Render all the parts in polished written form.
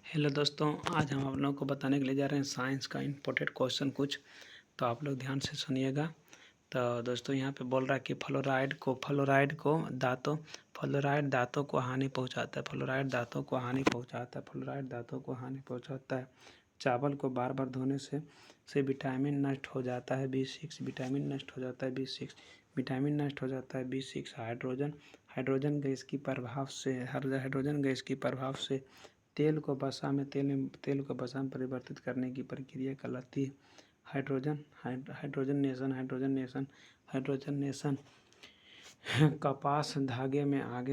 Hello दोस्तों, आज हम आप लोगों को बताने के लिए जा रहे हैं साइंस का इम्पोर्टेंट क्वेश्चन कुछ। तो आप लोग ध्यान से सुनिएगा। तो दोस्तों यहाँ पे बोल रहा है कि फ्लोराइड दांतों को हानि पहुँचाता है। फ्लोराइड दांतों को हानि पहुँचाता है। फ्लोराइड दांतों को हानि पहुँचाता है। चावल को बार बार धोने से विटामिन नष्ट हो जाता है। B6 विटामिन नष्ट हो जाता है। B6 विटामिन नष्ट हो जाता है। B6 हाइड्रोजन गैस की प्रभाव से तेल को वसा में परिवर्तित करने की प्रक्रिया कहलाती है हाइड्रोजनेशन। कपास धागे में आग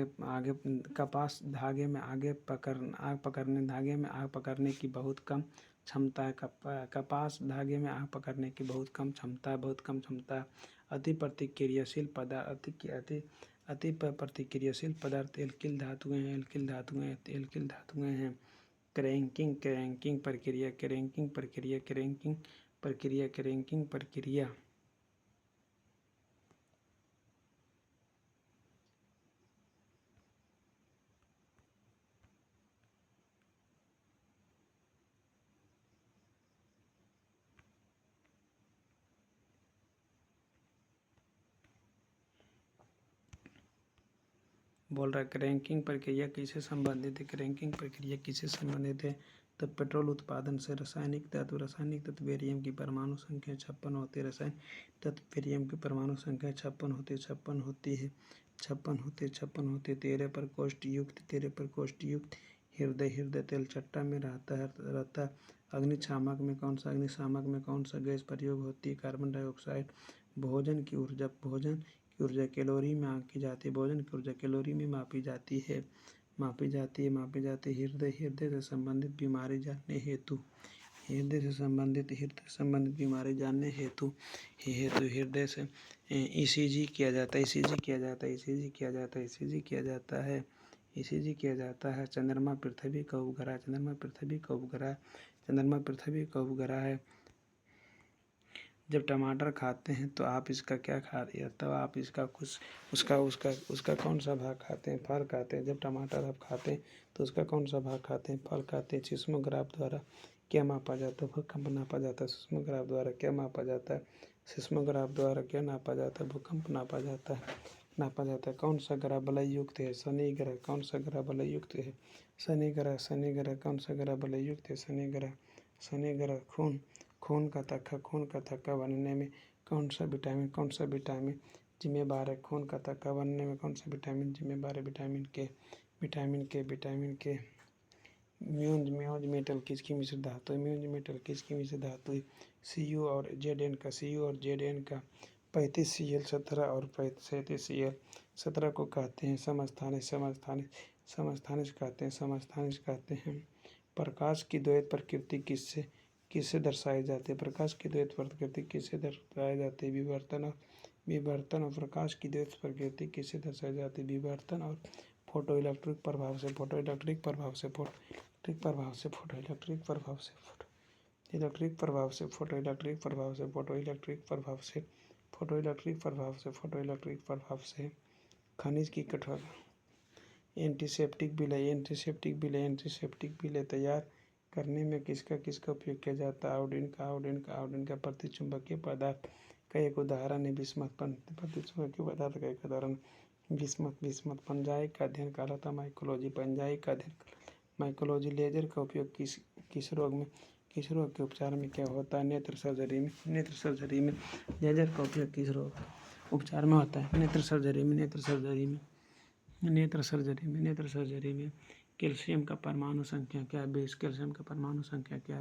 पकड़ने की बहुत कम क्षमता है। कपास धागे में आग पकड़ने की बहुत कम क्षमता है। अति प्रतिक्रियाशील पदार्थ एल्किल धातुएं हैं। क्रैंकिंग प्रक्रिया बोल रहा है क्रैंकिंग प्रक्रिया किससे संबंधित है। तो पेट्रोल उत्पादन से। रासायनिक तत्व बेरियम की परमाणु संख्या 56 होती है। रासायनिक तत्व बेरियम की परमाणु संख्या 56 होती है। 13 प्रकोष्ठ युक्त हृदय तेलचट्टा में रहता है। अग्निशामक में कौन सा गैस प्रयोग होती है। Carbon dioxide. भोजन की ऊर्जा कैलोरी में आंकी जाती है। भोजन की ऊर्जा कैलोरी में मापी जाती है। हृदय से संबंधित बीमारी जानने हेतु हृदय से ईसीजी किया जाता है। चंद्रमा पृथ्वी का उपग्रह है। जब टमाटर खाते हैं तो आप इसका क्या खा रहे हैं। तब आप इसका कुछ उसका कौन सा भाग खाते हैं। फल खाते हैं। जब टमाटर आप खाते हैं तो उसका कौन सा भाग खाते हैं। फल खाते हैं। सिस्मोग्राफ द्वारा क्या नापा जाता है। भूकंप नापा जाता है। सिस्मोग्राफ द्वारा क्या नापा जाता है। भूकंप नापा जाता है। कौन सा ग्रह बलय युक्त है। शनि ग्रह। कौन सा ग्रह बलय युक्त है। शनि ग्रह। कौन सा ग्रह बलय युक्त है। शनि ग्रह। खून का थक्का बनने में कौन सा विटामिन जिम्मेदार है। खून का थक्का बनने में कौन सा विटामिन जिम्मेदार है। विटामिन के। म्यूज मेटल किसकी मिश्र धातु है। Cu और Zn का 35Cl 17 और 37Cl 17 को कहते हैं समस्थानिज कहते हैं। प्रकाश की द्वैत प्रकृति किससे दर्शाई जाती है। प्रकाश की द्वैत प्रकृति किससे दर्शाई जाती है। विवर्तन और प्रकाश की द्वैत प्रकृति किससे दर्शाई जाती है। विवर्तन और फोटो इलेक्ट्रिक प्रभाव से। खनिज की कठोर एंटीसेप्टिक बिलें तैयार करने में किसका उपयोग किया जाता है। आयोडीन का प्रतिचुंबकीय पदार्थ का एक उदाहरण है। प्रतिचुंबकीय पदार्थ का एक उदाहरण बिस्मथ। पंजाई का अध्ययन कहलाता है माइकोलॉजी। लेजर का उपयोग किस रोग के उपचार में क्या होता है। नेत्र सर्जरी में लेजर का उपयोग किस रोग उपचार में होता है। नेत्र सर्जरी में। कैल्शियम का परमाणु संख्या क्या है। 20। कैल्शियम का परमाणु संख्या क्या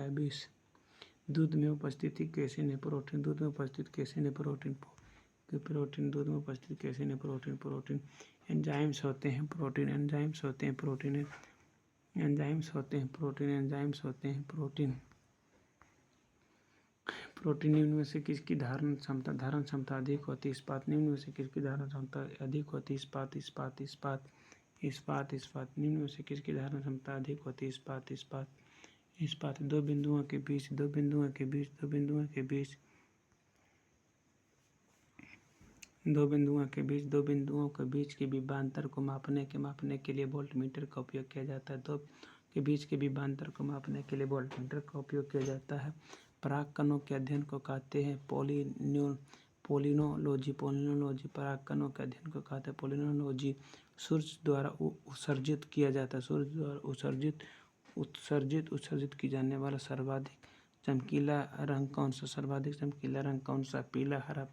है। 20। दूध में उपस्थिति कैसिन है। प्रोटीन। दूध में उपस्थित प्रोटीन। एंजाइम्स होते हैं। प्रोटीन निम्न में से किसकी धारण क्षमता अधिक होती है। इस्पात। निम्न में से किसकी धारण क्षमता अधिक होती है। इस्पात। निम्न में से किसकी धारण क्षमता अधिक होती है। इस्पात। दो बिंदुओं के बीच दो बिंदुओं के बीच के विभवांतर को मापने के लिए वोल्टमीटर का उपयोग किया जाता है। दो के बीच के विभवांतर को मापने के लिए वोल्टमीटर का उपयोग किया जाता है। पराग कणों के अध्ययन को कहते हैं पोलिनोलॉजी। पराग कणों के अध्ययन को कहते हैं पोलिनोलॉजी। सूर्य द्वारा उत्सर्जित किया जाता है। सूर्य द्वारा उत्सर्जित की जाने वाला सर्वाधिक चमकीला रंग कौन सा? सर्वाधिक चमकीला रंग कौन सा? पीला, हरा।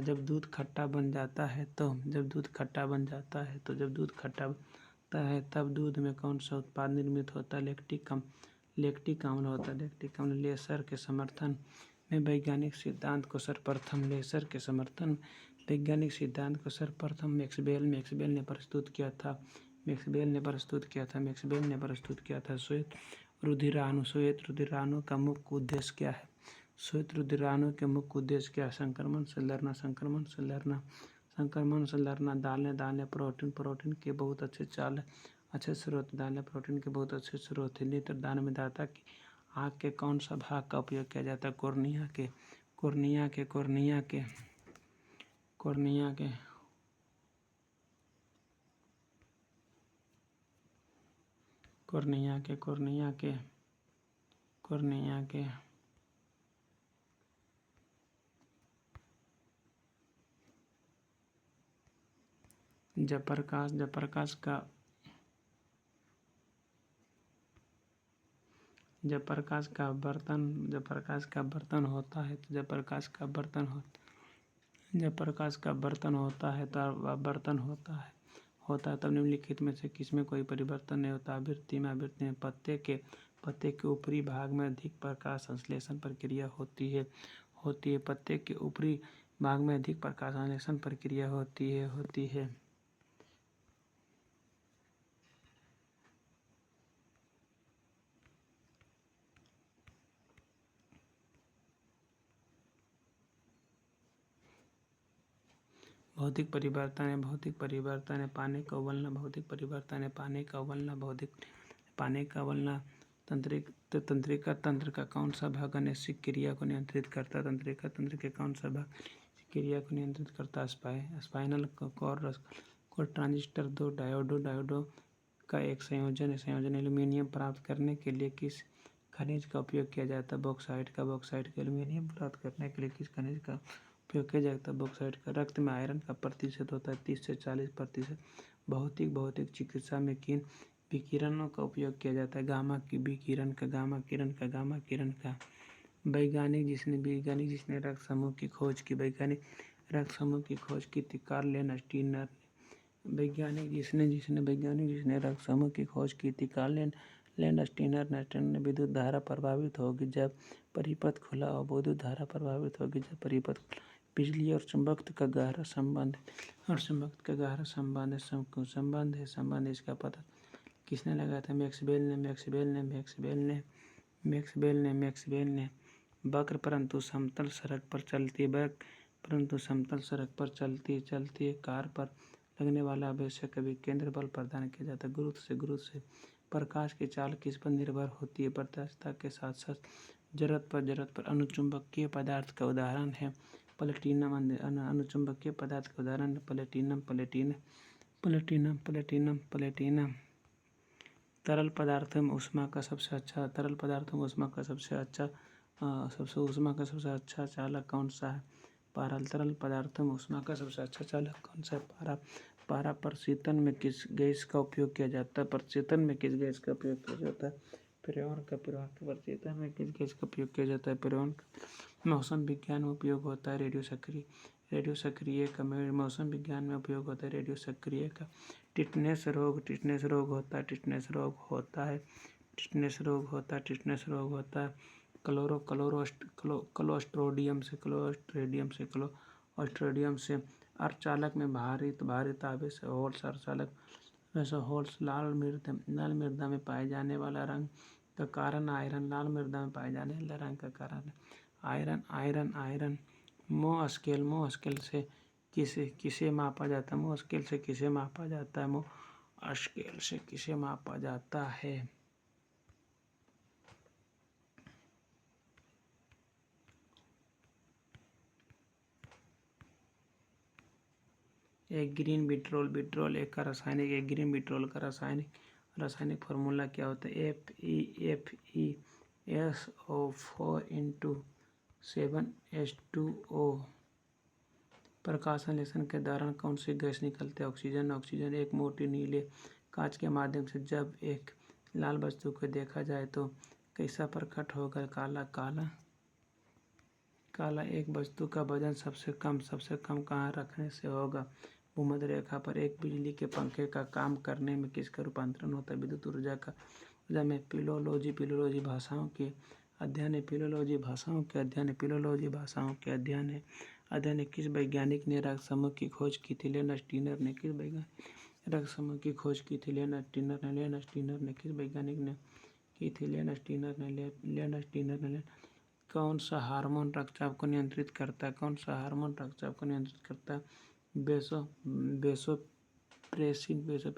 जब दूध खट्टा बन जाता है तब दूध में कौन सा उत्पाद निर्मित होता है? लैक्टिक अम्ल होता है। लैक्टिक अम्ल। लेसर के समर्थन में वैज्ञानिक सिद्धांत को सर्वप्रथम मैक्सवेल ने प्रस्तुत किया था। श्वेत रुधिराणु का मुख्य उद्देश्य क्या है? श्वेत रुधिराणु के मुख्य उद्देश्य क्या है? संक्रमण से लड़ना। दालें प्रोटीन के बहुत अच्छे स्रोत है। नेत्रदान में दाता की आँख के कौन सा भाग का उपयोग किया जाता है? कॉर्निया के जब प्रकाश का बर्तन होता है तब निम्नलिखित में से किसमें कोई परिवर्तन नहीं होता? आवृत्ति में पत्ते के ऊपरी भाग में अधिक प्रकाश संश्लेषण प्रक्रिया होती है। पत्ते के ऊपरी भाग में अधिक प्रकाश संश्लेषण प्रक्रिया होती है। भौतिक परिवर्तन है पानी का उबलना। तंत्रिका तंत्र का कौन सा भाग अनैच्छिक क्रिया को नियंत्रित करता है? तंत्रिका तंत्र के कौन सा भाग क्रिया को नियंत्रित करता है? Spinal cord. ट्रांजिस्टर। दो डायोडों का एक संयोजन एल्यूमीनियम प्राप्त करने के लिए किस खनिज का उपयोग किया जाता है? बॉक्साइट का। एल्यूमीनियम प्राप्त करने के लिए किस खनिज का उपयोग किया जाता है? बॉक्साइट का। रक्त में आयरन का प्रतिशत होता है 30 से 40%। भौतिक चिकित्सा में किन विकिरणों का उपयोग किया जाता है? गामा किरण का। वैज्ञानिक जिसने रक्त समूह की खोज की थी? Karl Landsteiner. वैज्ञानिक जिसने रक्त समूह की खोज की थी? कार्ल लैंडस्टीनर ने विद्युत धारा प्रभावित होगी जब परिपथ खुला और विद्युत धारा प्रभावित होगी जब परिपथ खुला। बिजली और चुंबकत्व का गहरा संबंध है। इसका पता किसने लगाया था? मैक्सवेल ने। वक्र परंतु समतल सड़क पर चलती कार पर लगने वाला आवश्यक केंद्र बल प्रदान किया जाता है। गुरुत्व से प्रकाश की चाल किस पर निर्भर होती है? प्रत्यास्थता के साथ साथ जरूरत पर। अनुचुंबकीय पदार्थ का उदाहरण है प्लेटिनम। अनुचुंबकीय पदार्थ का उदाहरण है प्लेटिनम। तरल पदार्थों में ऊष्मा का सबसे अच्छा चालक कौन सा है? पारा। तरल पदार्थों में ऊष्मा का सबसे अच्छा चालक कौन सा है? पारा। प्रशीतन में किस गैस का उपयोग किया जाता है? फ्रेऑन का। प्रशीतन में किस गैस का उपयोग किया जाता है? फ्रेऑन का। मौसम विज्ञान में उपयोग होता है रेडियो सक्रिय का। मौसम विज्ञान में उपयोग होता है रेडियो सक्रिय का। टिटनेस रोग होता है क्लोस्ट्रीडियम से। अर्धचालक में भारित आवेश होल्स। लाल मृदा में पाए जाने वाला रंग का कारण आयरन। मोह स्केल से किसे मापा जाता है? एक ग्रीन बिट्रोल, बिट्रोल एक का रासायनिक, एक ग्रीन बिट्रोल का रासायनिक फार्मूला क्या होता है? FeSO4 into 7H2O। प्रकाश संश्लेषण के दौरान कौन सी गैस निकलती है? ऑक्सीजन। ऑक्सीजन एक मोटी नीले कांच के माध्यम से जब एक लाल वस्तु को देखा जाए तो कैसा प्रकट होगा? काला। काला काला। एक वस्तु का वजन सबसे कम कहाँ रखने से होगा? भूमध्य रेखा पर। एक बिजली के पंखे का काम करने में किसका रूपांतरण होता है? विद्युत ऊर्जा का। ऊर्जा में फिलोलॉजी भाषाओं के अध्ययन है। फिलोलॉजी भाषाओं के अध्ययन है। फिलोलॉजी भाषाओं के अध्ययन है। अध्ययन किस वैज्ञानिक ने रक्त समूह की खोज की थी? लेनस स्टीनर ने। किस वैज्ञानिक रक्त समूह की खोज की थी? लेनस स्टीनर ने। लेनस स्टीनर ने। किस वैज्ञानिक ने की थी? लेनस स्टीनर ने। लेनस स्टीनर ने। कौन सा हार्मोन रक्तचाप को नियंत्रित करता है? कौन सा हार्मोन रक्तचाप को नियंत्रित करता है? वेसोप्रेसिन।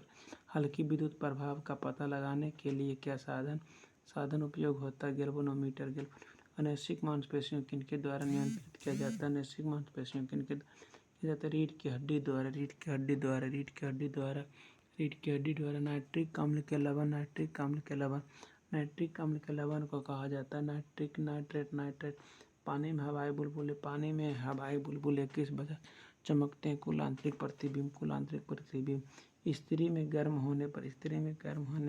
हल्की विद्युत प्रभाव का पता लगाने के लिए क्या साधन उपयोग होता है? गैल्वेनोमीटर। अनैच्छिक मांसपेशियों किनके द्वारा नियंत्रित किया जाता है? अनैच्छिक मांसपेशियों किनके किया जाता है? रीढ़ की हड्डी द्वारा। रीढ़ की हड्डी द्वारा। रीढ़ की हड्डी द्वारा। रीढ़ की हड्डी द्वारा। नाइट्रिक अम्ल के लवण। नाइट्रिक अम्ल के लवण। नाइट्रिक अम्ल के लवण को कहा जाता है नाइट्रेट। पानी में हवाई बुलबुले। पानी में हवाई बुलबुले किस वजह चमकते हैं? कुल आंतरिक प्रतिबिंब। कुल आंतरिक प्रतिबिंब। स्त्री में गर्म होने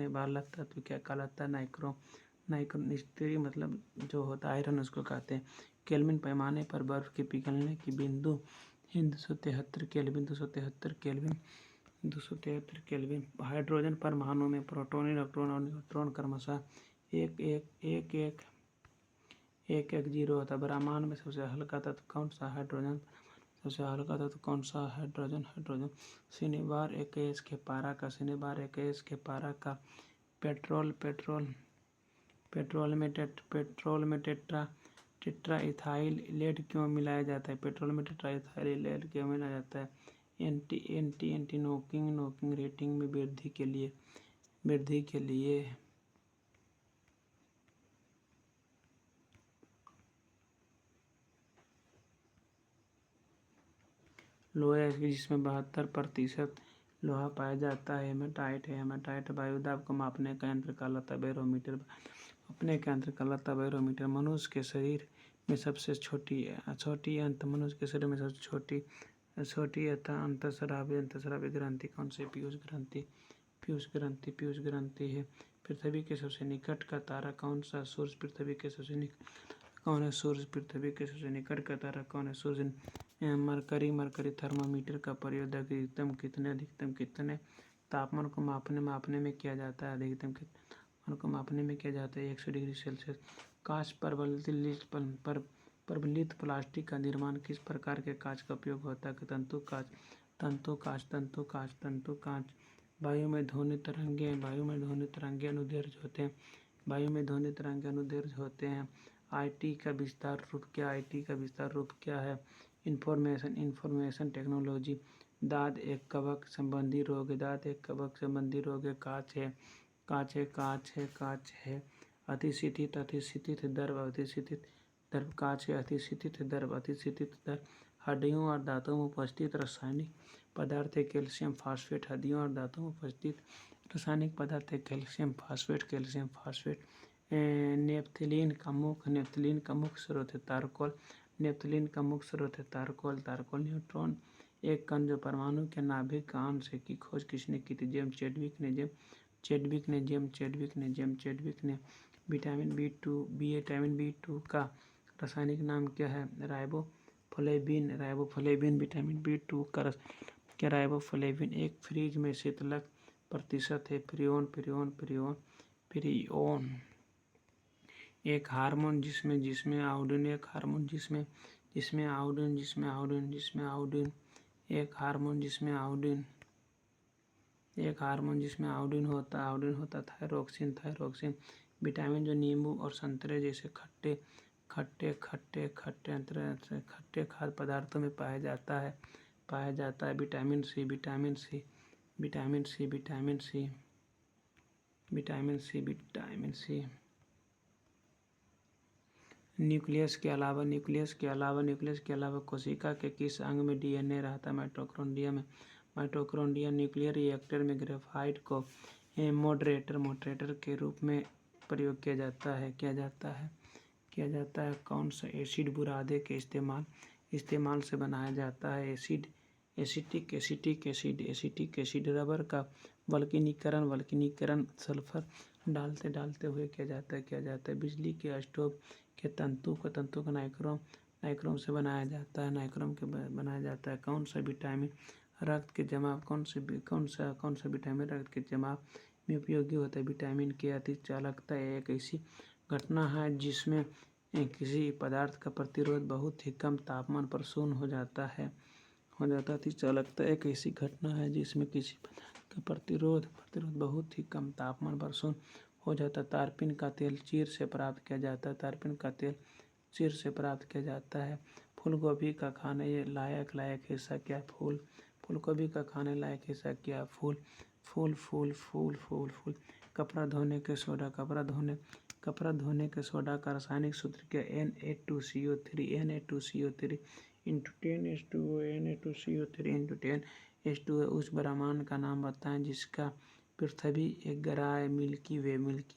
वाला तत्व क्या कहलाता है? नाइक्रोन। स्त्री मतलब जो होता है आयरन, उसको कहते हैं। केल्विन पैमाने पर बर्फ के पिघलने की बिंदु 273 केल्विन। 273 केल्विन। हाइड्रोजन परमाणु में प्रोटॉन, इलेक्ट्रॉन और न्यूट्रॉन क्रमशः एक जीरो होता है। ब्रह्मांड में सबसे हल्का तत्व कौन सा? हाइड्रोजन। सबसे हल्का तत्व कौन सा? हाइड्रोजन। शनिवार 21 के पारा का पेट्रोल में टेट्रा इथाइल लेड क्यों मिलाया जाता है? पेट्रोल में टेट्रा इथाइल लेड क्यों मिलाया जाता है? एंटी नॉकिंग रेटिंग में वृद्धि के लिए। लोहा जिसमें 72% लोहा पाया जाता है। हेमाटाइट। वायु दाब को मापने का यंत्र कहलाता है बैरोमीटर। मापने का यंत्र कहलाता है बैरोमीटर। मनुष्य के शरीर में सबसे छोटी मनुष्य के शरीर में सबसे छोटी अंतःस्रावी ग्रंथि कौन सी? पीयूष ग्रंथि है। पृथ्वी के सबसे निकट का तारा कौन सा? सूर्य। पृथ्वी के सबसे निकट कौन है? सूर्य। पृथ्वी के सबसे निकट का तारा कौन है? सूर्य। मरकरी थर्मामीटर का प्रयोग अधिकतम कितने तापमान को मापने में किया जाता है? अधिकतम तापमान को मापने में किया जाता है 100 डिग्री सेल्सियस। कांच प्रबलित प्लास्टिक का निर्माण किस प्रकार के कांच का उपयोग होता है? तंतु कांच। वायु में ध्वनि तरंगे अनुदैर्ध्य होते हैं। IT का विस्तार रूप क्या है? Information technology. दांत एक कवक संबंधी रोग है। कांच है। अतिस्थित द्रव कांच है। अतिस्थित द्रव। हड्डियों और दांतों में उपस्थित रासायनिक पदार्थ है कैल्शियम फास्फेट। हड्डियों और दांतों में उपस्थित रासायनिक पदार्थ है कैल्शियम फास्फेट। नेप्थलीन का मुख्य स्रोत है तारकोल। न्यूट्रॉन एक कण जो परमाणु के नाभिक का अंश है की खोज किसने की थी? जेम्स चैडविक ने। विटामिन B2 का रासायनिक नाम क्या है? राइबोफ्लेविन। विटामिन B2 का क्या? राइबोफ्लेविन। एक फ्रिज में शीतलक प्रतिशत है फ्रीऑन। एक हार्मोन जिसमें आयोडीन। एक हार्मोन जिसमें आयोडीन होता थायरोक्सिन। विटामिन जो नींबू और संतरे जैसे खट्टे खाद्य पदार्थों में पाया जाता है। Vitamin C. न्यूक्लियस के अलावा कोशिका के किस अंग में DNA रहता है? माइटोकॉन्ड्रिया में। माइटोकॉन्ड्रिया न्यूक्लियर रिएक्टर में ग्रेफाइट को मॉडरेटर के रूप में प्रयोग किया जाता है। कौन सा एसिड बुरादे के इस्तेमाल से बनाया जाता है? एसिटिक एसिड रबर का वल्कनीकरण सल्फर डालते हुए किया जाता है। बिजली के स्टोव के तंतु को नाइक्रोम से बनाया जाता है। कौन सा विटामिन रक्त के जमाव में उपयोगी होता है? विटामिन के अतिचालकता एक ऐसी घटना है जिसमें किसी पदार्थ का प्रतिरोध बहुत ही कम तापमान पर शून्य हो जाता है। अतिचालकता एक ऐसी घटना है जिसमें किसी पदार्थ का प्रतिरोध बहुत ही कम तापमान पर शून्य हो जाता है। तारपीन का तेल चीड़ से प्राप्त किया जाता है। फूलगोभी का खाने लायक हिस्सा क्या? फूलगोभी का खाने लायक हिस्सा क्या? फूल। कपड़ा धोने के सोडा का रासायनिक सूत्र क्या? Na2CO3 into 10H2O Na2CO3 into 10H2O। उस ब्रह्मांड का नाम बताएं जिसका पृथ्वी एक ग्रह है। मिल्की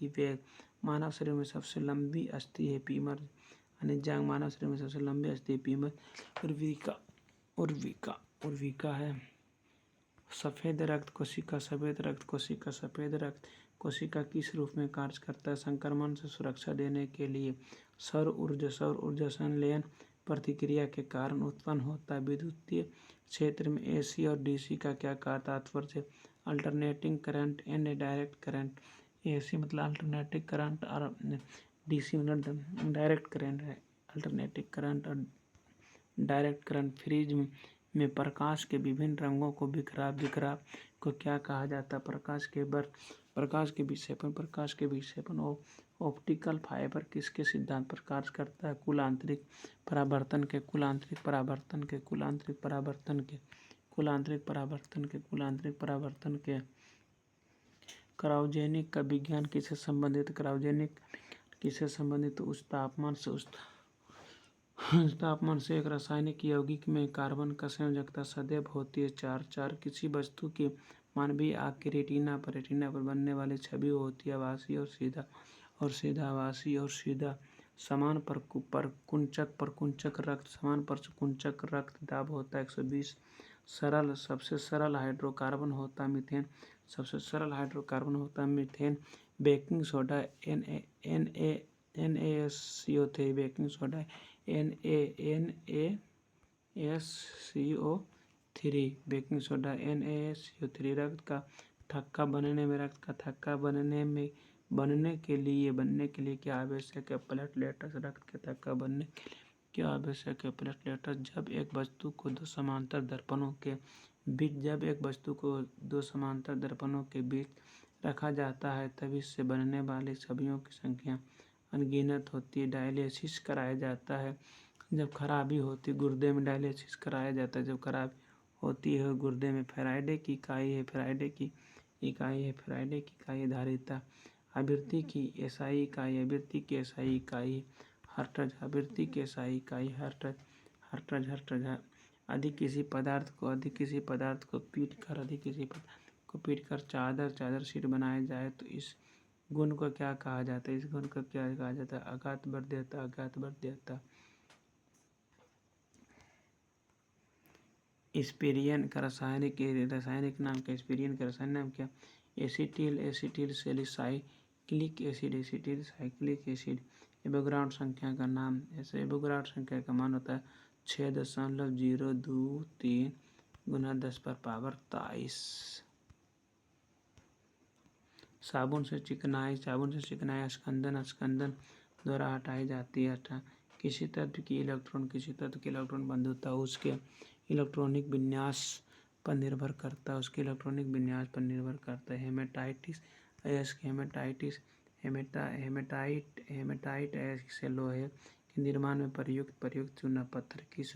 वे। मानव शरीर में सबसे लंबी अस्थि है फीमर जांग। मानव शरीर में सबसे लंबी अस्थि है फीमर उर्विका है। सफेद रक्त कोशिका किस रूप में कार्य करता है? संक्रमण से सुरक्षा देने के लिए। सौर ऊर्जा संलयन प्रतिक्रिया के कारण उत्पन्न होता है। विद्युतीय क्षेत्र में AC और DC का क्या तात्पर्य है? Alternating current and direct current. AC मतलब अल्टरनेटिंग करंट और DC मतलब डायरेक्ट करंट है। अल्टरनेटिंग करंट और डायरेक्ट करंट। फ्रिज में प्रकाश के विभिन्न रंगों को बिखराव को क्या कहा जाता है? प्रकाश के विक्षेपण। ऑप्टिकल फाइबर किसके सिद्धांत पर कार्य करता है? कुल आंतरिक परावर्तन के। क्रायोजेनिक का विज्ञान किससे संबंधित? उस तापमान से एक रासायनिक यौगिक में कार्बन का संयोजकता सदैव होती है 4। किसी वस्तु की मानवीय आँख की रेटिना पर बनने वाली छवि होती है आभासी और सीधा। समान परकुंचक रक्त दाब होता है 120। सबसे सरल हाइड्रोकार्बन होता है methane. Baking soda NaSCO3 baking soda NaSCO3 रक्त का थक्का बनने के लिए क्या आवश्यक है? प्लेटलेट्स। रक्त के थक्का बनने के लिए क्या आवश्यक है? प्लेटलेट्स। जब एक वस्तु को दो समांतर दर्पणों के बीच रखा जाता है तब इससे बनने वाली छवियों की संख्या अनगिनत होती है। डायलिसिस कराया जाता है जब खराबी होती है गुर्दे में। डायलिसिस कराया जाता है जब खराबी होती है गुर्दे में। फैराडे की इकाई धारिता। आवृत्ति की SI इकाई हर्ट्ज। आवृत्ति की SI इकाई हर्ट्ज। अधिक किसी पदार्थ को पीट कर चादर शीट बनाया जाए तो इस गुण को क्या कहा जाता है? आघात वर्ध्यता। एस्पिरिन का रासायनिक नाम क्या? एस्पिरिन का रासायनिक नाम क्या? Acetyl salicylic acid. एवोगाड्रो संख्या का नाम। एवोगाड्रो संख्या का मान होता है 6.023 × 10⁻23। साबुन से चिकनाई अस्कंदन द्वारा हटाई जाती है। किसी तत्व की इलेक्ट्रॉन बंधुता उसके इलेक्ट्रॉनिक विन्यास पर निर्भर करता है। हेमेटाइट अयस्क से लोहे के निर्माण में प्रयुक्त चूना पत्थर किस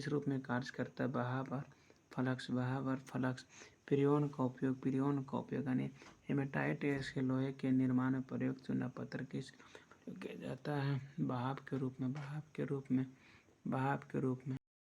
रूप में कार्य करता है? बहाव और फ्लक्स। पिरियन का उपयोग यानी हेमेटाइट अयस्क से लोहे के निर्माण में प्रयुक्त चूना पत्थर किस प्रयोग किया जाता है? बहाव के रूप में।